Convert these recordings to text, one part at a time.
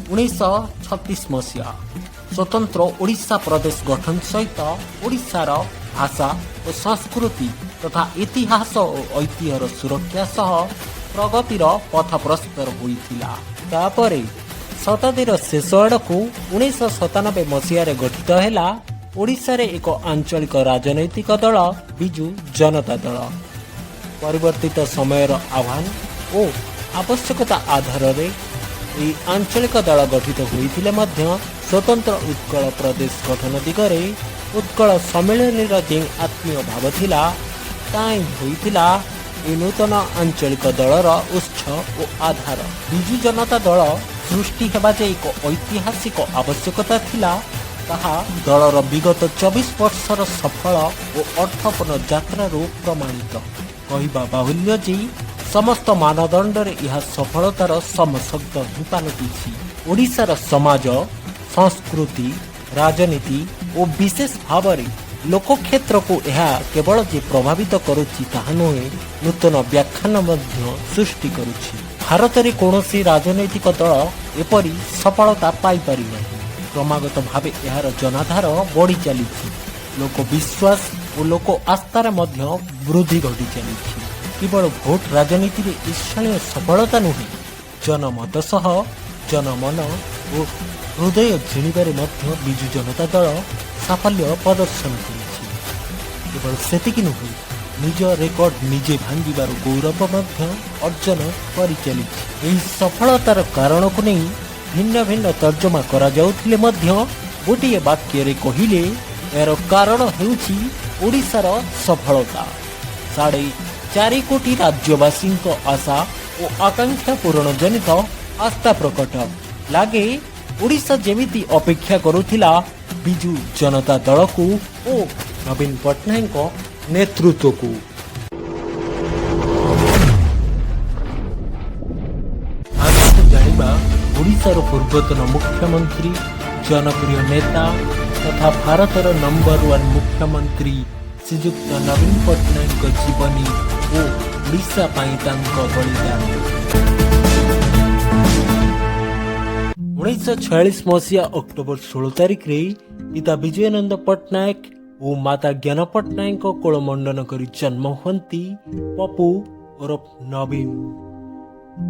1936 मसीहा स्वतंत्र ओडिशा प्रदेश गठन सहित ओडिशार भाषा और संस्कृति तथा इतिहास और ऐतिह्यर सुरक्षा सह प्रगतिर पथ प्रस्तर होइथिला। तापरे शताब्दीर शेष आड़कू 1997 मसीह गठित है ओडिशा रे एक आंचलिक राजनैतिक दल विजु जनता दल। परिवर्तित समयर आह्वान और आवश्यकता आधार रे आंचलिक दल गठित होइथिले मध्य स्वतंत्र उत्कल प्रदेश गठन दिगरे उत्कल सम्मेलन जो आत्मीय भाव थिला ताई होइथिला ए नूतन आंचलिक दलर उत्स और आधार। विजु जनता दल सृष्टि हेबा जे एक ऐतिहासिक आवश्यकता थिला ताहा दलर विगत 24 वर्षर सफल और अर्थपूर्ण यात्रारू प्रमाणित। कहवा बाहुल्य जे समस्त मानदंड यह सफलतार समशब्द ही पालटिछि। ओडिशार समाज संस्कृति राजनीति और विशेष भाव में लोक क्षेत्र को यह केवल जे प्रभावित करुछि ताहा नुहे नूतन व्याख्यान मध्य सृष्टि करुछि। भारत में कौनसी राजनैतिक दल एपरी सफलता पाई पारि नहीं। क्रमागत भाव यार जनाधार बढ़ी चली लोक विश्वास और लोक आस्थार मध्य वृद्धि घटी चली। केवल भोट राजनीति में ईर्ष्या सफलता नुहे जनमत सह जनमन और हृदय जिणिबारे मध्य विजु जनता दल साफल्य प्रदर्शन करिछि। केवल सेतिकी नुहे निज रेकर्ड निजे भांगिबार गौरव मध्य अर्जन करि चलिछि। एही सफलतार कारण को नहीं भिन्न भिन्न तर्जमा करा जाउथिले मध्य गोटिए वाक्य रे कहिले यार कारण हेउछि ओडिशार सफलता। 4.5 कोटी राज्यवासी आशा और आकांक्षा पूरण जनित आस्था प्रकट लागे ओडिशा जेमिति अपेक्षा करुथिला विजु जनता दल को और नवीन पट्टनायक नेतृत्व को। आज जानिबा ओडिशार पूर्वतन मुख्यमंत्री जनप्रिय नेता तथा भारतर नंबर 1 मुख्यमंत्री श्रीयुक्त नवीन पट्टनायक जीवनी और ओडिशा पाई तांको बलिदान। 1946 मसीहा अक्टोबर 16 तारिख रे पिता विजयानंद पट्टनायक और माता ज्ञान पट्टनायक कोल मंडन करी जन्म हुंती पप्पू ओरफ नवीन।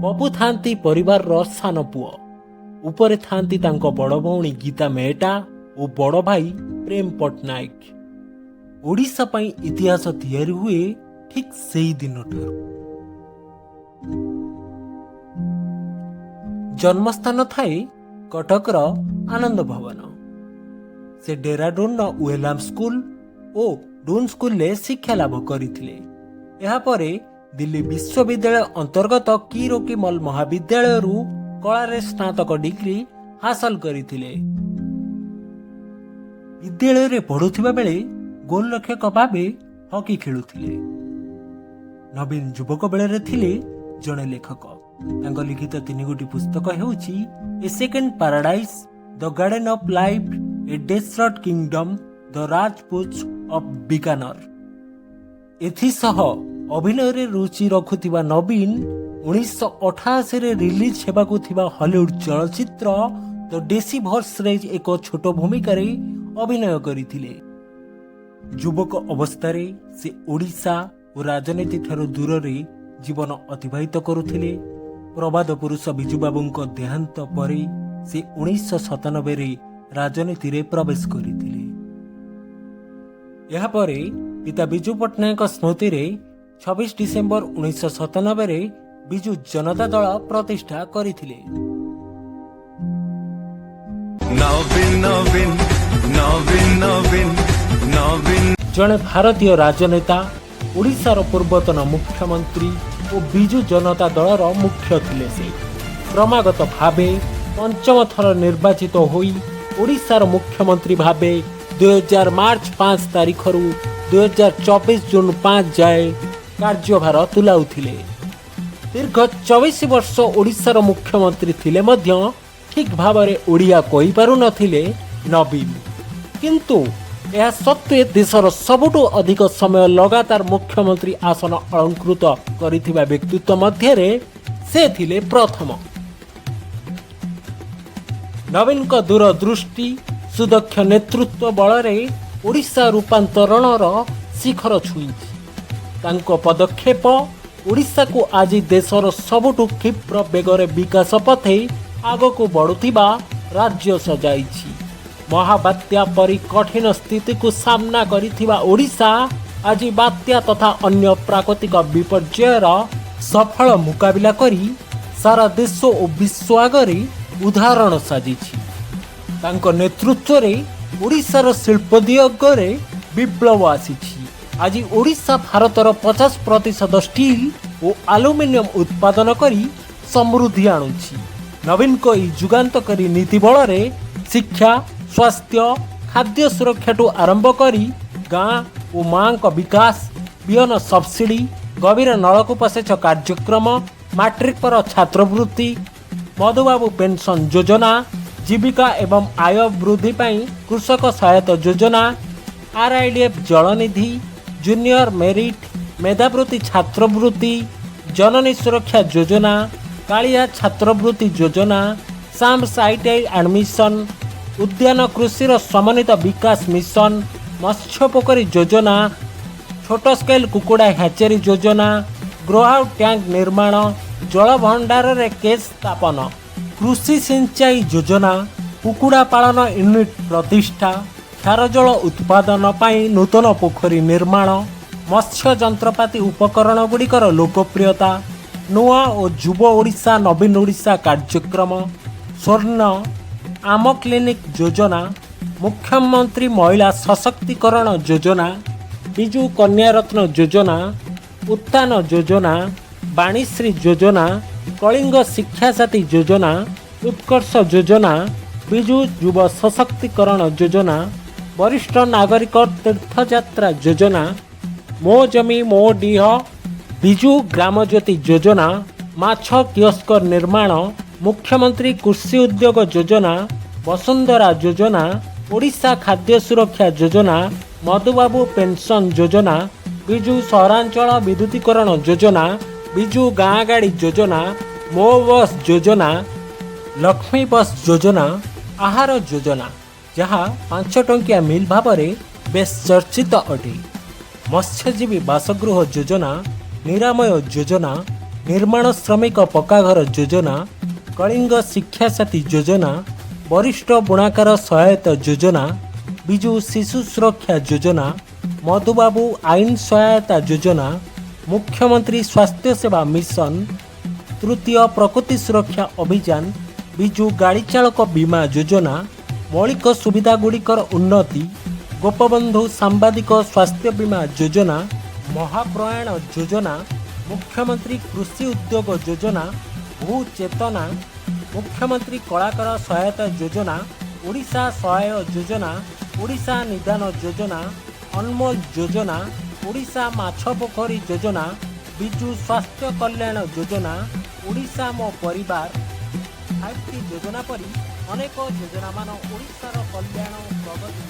पप्पू थांती परिवार रो सान पुओ। ऊपर थांती तांको बड़ भौणी गीता मेहटा और बड़ भाई प्रेम पट्टनायक। ओडिशा पाई इतिहास तैयारी हुए ठीक सेही दिन ठारू। जन्मस्थान थाए कटकर आनंद भवन। से डेराडून वेलहाम स्कूल और डून स्कूल ले शिक्षा लाभ करथिले। एहा परे दिल्ली विश्वविद्यालय अंतर्गत किरोकीमल महाविद्यालय रु कला रे स्नातक डिग्री हासिल करथिले। विद्यालय रे पढुथिबा बेले गोलरक्षक भाबे हॉकी खेलुथिले। नवीन युवक बेले रे थिले जणे लेखक। तांको लिखित 3 गोटी पुस्तक हेउची a second paradise, the garden of life, a desert kingdom, the Rajput of Bikaner. एथिसह अभिनय रे रुचि रखुथिबा नवीन 1988 रे रिलीज हेबाकु थिबा हॉलीवुड चलचित्र द डेसी भर्स रे एक छोट भूमिका रे अभिनय करिथिले। युवक अवस्था से ओडिशा और राजनीति ठारू दूर रे जीवन अतिबाहित करुथिले। प्रबाद पुरुष विजु बाबूंको देहांत परे से 1997 रे राजनीति रे प्रवेश करिथिले। यहा परे पिता विजु पट्टनायक स्मृति रे 26 डिसेंबर 1997 रे विजु जनता दल प्रतिष्ठा करिथिले। जणे भारतीय राजनेता ओडिशार पूर्वतन मुख्यमंत्री और विजु जनता दलर मुख्य थिले। से क्रमागत भावे 5म थर निर्वाचित होई ओडिशार मुख्यमंत्री भावे 2000 मार्च 5 तारिख रु 2024 जून 5 जाए कार्यभार तुलाउथिले। दीर्घ 24 वर्ष ओडिशार मुख्यमंत्री थिले मध्य ठीक भावरे ओडिया कहि पारु नथिले नवीन। किंतु यह सत्वे देशर सबुठु अधिक समय लगातार मुख्यमंत्री आसन अलंकृत करिथिबा व्यक्तित्व मध्य से थिले प्रथम। ନବୀନଙ୍କ ଦୂରଦୃଷ୍ଟି ସୁଦକ୍ଷ ନେତୃତ୍ୱ ବଳରେ ଓଡ଼ିଶା ରୂପାନ୍ତରଣର ଶିଖର ଛୁଇଁଛି। ତାଙ୍କ ପଦକ୍ଷେପ ଓଡ଼ିଶାକୁ ଆଜି ଦେଶର ସବୁଠୁ କ୍ଷିପ୍ର ବେଗରେ ବିକାଶ ପଥେ ଆଗକୁ ବଢ଼ୁଥିବା ରାଜ୍ୟ ସଜାଇଛି। ମହାବାତ୍ୟା ପରି କଠିନ ସ୍ଥିତିକୁ ସାମ୍ନା କରିଥିବା ଓଡ଼ିଶା ଆଜି ବାତ୍ୟା ତଥା ଅନ୍ୟ ପ୍ରାକୃତିକ ବିପର୍ଯ୍ୟୟର ସଫଳ ମୁକାବିଲା କରି ସାରା ଦେଶ ଓ ବିଶ୍ୱ ଆଗରେ ଉଦାହରଣ ସାଜିଛି। ତାଙ୍କ ନେତୃତ୍ୱରେ ଓଡ଼ିଶାର ଶିଳ୍ପ ଦିଗରେ ବିପ୍ଳବ ଆସିଛି। ଆଜି ଓଡ଼ିଶା ଭାରତର 50% ଷ୍ଟିଲ୍ ଓ ଆଲୁମିନିୟମ ଉତ୍ପାଦନ କରି ସମୃଦ୍ଧି ଆଣୁଛି। ନବୀନଙ୍କ ଏହି ଯୁଗାନ୍ତକାରୀ ନୀତି ବଳରେ ଶିକ୍ଷା, ସ୍ୱାସ୍ଥ୍ୟ, ଖାଦ୍ୟ ସୁରକ୍ଷାଠୁ ଆରମ୍ଭ କରି ଗାଁ ଓ ମାଙ୍କ ବିକାଶ, ବିହନ ସବସିଡି, ଗଭୀର ନଳକୂପ ସେଚ କାର୍ଯ୍ୟକ୍ରମ, ମାଟ୍ରିକ ପର ଛାତ୍ରବୃତ୍ତି, ମଧୁବାବୁ ପେନ୍ସନ୍ ଯୋଜନା, ଜୀବିକା ଏବଂ ଆୟ ବୃଦ୍ଧି ପାଇଁ କୃଷକ ସହାୟତା ଯୋଜନା, RIDF ଜଳନିଧି, ଜୁନିୟର ମେରିଟ୍, ମେଧାବୃତ୍ତି ଛାତ୍ରବୃତ୍ତି, ଜନନୀ ସୁରକ୍ଷା ଯୋଜନା, କାଳିଆ ଛାତ୍ରବୃତ୍ତି ଯୋଜନା, ସାମ୍ସ ITI ଆଡମିସନ୍, ଉଦ୍ୟାନ କୃଷିର ସମନ୍ୱିତ ବିକାଶ ମିଶନ, ମତ୍ସ୍ୟ ପୋଖରୀ ଯୋଜନା, ଛୋଟ ସ୍କେଲ୍ କୁକୁଡ଼ା ହ୍ୟାଚେରୀ ଯୋଜନା, ଗ୍ରୋହାଉସ୍ ଟ୍ୟାଙ୍କ ନିର୍ମାଣ, ଜଳଭଣ୍ଡାରରେ କେସ୍ ସ୍ଥାପନ, କୃଷି ସିଞ୍ଚାଇ ଯୋଜନା, କୁକୁଡ଼ା ପାଳନ ୟୁନିଟ୍ ପ୍ରତିଷ୍ଠା, କ୍ଷାର ଜଳ ଉତ୍ପାଦନ ପାଇଁ ନୂତନ ପୋଖରୀ ନିର୍ମାଣ, ମତ୍ସ୍ୟ ଯନ୍ତ୍ରପାତି ଉପକରଣ ଗୁଡ଼ିକର ଲୋକପ୍ରିୟତା, ନୂଆ ଓ ଯୁବ ଓଡ଼ିଶା ନବୀନ ଓଡ଼ିଶା କାର୍ଯ୍ୟକ୍ରମ, ସ୍ୱର୍ଣ୍ଣ ଆମ କ୍ଲିନିକ୍ ଯୋଜନା, ମୁଖ୍ୟମନ୍ତ୍ରୀ ମହିଳା ସଶକ୍ତିକରଣ ଯୋଜନା, ବିଜୁ କନ୍ୟାରତ୍ନ ଯୋଜନା, ଉତ୍ଥାନ ଯୋଜନା, ବାଣୀଶ୍ରୀ ଯୋଜନା, କଳିଙ୍ଗ ଶିକ୍ଷାସାଥୀ ଯୋଜନା, ଉତ୍କର୍ଷ ଯୋଜନା, ବିଜୁ ଯୁବ ସଶକ୍ତିକରଣ ଯୋଜନା, ବରିଷ୍ଠ ନାଗରିକ ତୀର୍ଥଯାତ୍ରା ଯୋଜନା, ମୋ ଜମି ମୋ ଡିହ, ବିଜୁ ଗ୍ରାମଜ୍ୟୋତି ଯୋଜନା, ମାଛ କିଓସ୍କ ନିର୍ମାଣ, ମୁଖ୍ୟମନ୍ତ୍ରୀ କୃଷି ଉଦ୍ୟୋଗ ଯୋଜନା, ବସୁନ୍ଧରା ଯୋଜନା, ଓଡ଼ିଶା ଖାଦ୍ୟ ସୁରକ୍ଷା ଯୋଜନା, ମଧୁବାବୁ ପେନ୍ସନ୍ ଯୋଜନା, ବିଜୁ ସହରାଞ୍ଚଳ ବିଦ୍ୟୁତୀକରଣ ଯୋଜନା, ବିଜୁ ଗାଁ ଗାଡ଼ି ଯୋଜନା, ମୋ ବସ୍ ଯୋଜନା, ଲକ୍ଷ୍ମୀ ବସ୍ ଯୋଜନା, ଆହାର ଯୋଜନା, ଯାହା 5 ଟଙ୍କିଆ ମିଲ୍ ଭାବରେ ବେଶ୍ ଚର୍ଚ୍ଚିତ ଅଟେ, ମତ୍ସ୍ୟଜୀବୀ ବାସଗୃହ ଯୋଜନା, ନିରାମୟ ଯୋଜନା, ନିର୍ମାଣ ଶ୍ରମିକ ପକ୍କାଘର ଯୋଜନା, କଳିଙ୍ଗ ଶିକ୍ଷାସାଥୀ ଯୋଜନା, ବରିଷ୍ଠ ବୁଣାକାର ସହାୟତା ଯୋଜନା, ବିଜୁ ଶିଶୁ ସୁରକ୍ଷା ଯୋଜନା, ମଧୁବାବୁ ଆଇନ ସହାୟତା ଯୋଜନା, ମୁଖ୍ୟମନ୍ତ୍ରୀ ସ୍ୱାସ୍ଥ୍ୟ ସେବା ମିଶନ, ତୃତୀୟ ପ୍ରକୃତି ସୁରକ୍ଷା ଅଭିଯାନ, ବିଜୁ ଗାଡ଼ି ଚାଳକ ବୀମା ଯୋଜନା, ମୌଳିକ ସୁବିଧାଗୁଡ଼ିକର ଉନ୍ନତି, ଗୋପବନ୍ଧୁ ସାମ୍ବାଦିକ ସ୍ୱାସ୍ଥ୍ୟ ବୀମା ଯୋଜନା, ମହାପ୍ରୟାଣ ଯୋଜନା, ମୁଖ୍ୟମନ୍ତ୍ରୀ କୃଷି ଉଦ୍ୟୋଗ ଯୋଜନା, ଭୂ ଚେତନା, ମୁଖ୍ୟମନ୍ତ୍ରୀ କଳାକାର ସହାୟତା ଯୋଜନା, ଓଡ଼ିଶା ସହାୟ ଯୋଜନା, ଓଡ଼ିଶା ନିଦାନ ଯୋଜନା, ଅନମୋଲ ଯୋଜନା, ଓଡ଼ିଶା ମାଛ ପୋଖରୀ ଯୋଜନା, ବିଜୁ ସ୍ୱାସ୍ଥ୍ୟ କଲ୍ୟାଣ ଯୋଜନା, ଓଡ଼ିଶା ମୋ ପରିବାର, 5T ଯୋଜନା ପରି ଅନେକ ଯୋଜନାମାନ ଓଡ଼ିଶାର କଲ୍ୟାଣ ଓ ପ୍ରଗତି